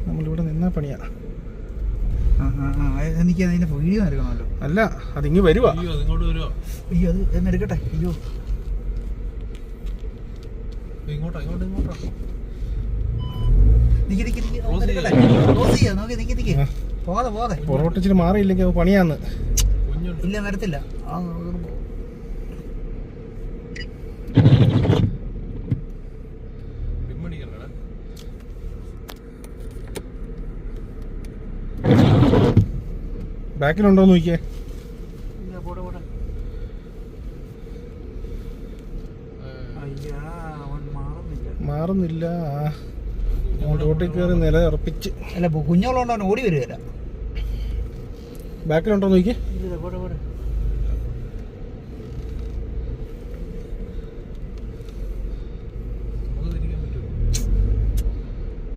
നമ്മളിവിടെ നിന്നാ പണിയാ. എനിക്ക് അതിന്റെ വീഡിയോ എടുക്കണമല്ലോ. അല്ല, അതിങ്ങ് വരുവാ. അയ്യോ അത് എന്നെ എടുക്കട്ടെ. അയ്യോ ഇങ്ങോട്ടോ പൊറോട്ടിച്ചിട്ട് മാറിയില്ലെങ്കിൽ അത് പണിയാന്ന്. ഇല്ല, വരത്തില്ല. ബാക്കിലുണ്ടോ നോക്കിയേ. മാറുന്നില്ല. റോട്ടിൽ കയറി നില ഉറപ്പിച്ച്. അല്ല, കുഞ്ഞോളുണ്ടോ ഓടി വരികയില്ല. ബാക്കിലുണ്ടോ നോക്കിയേ.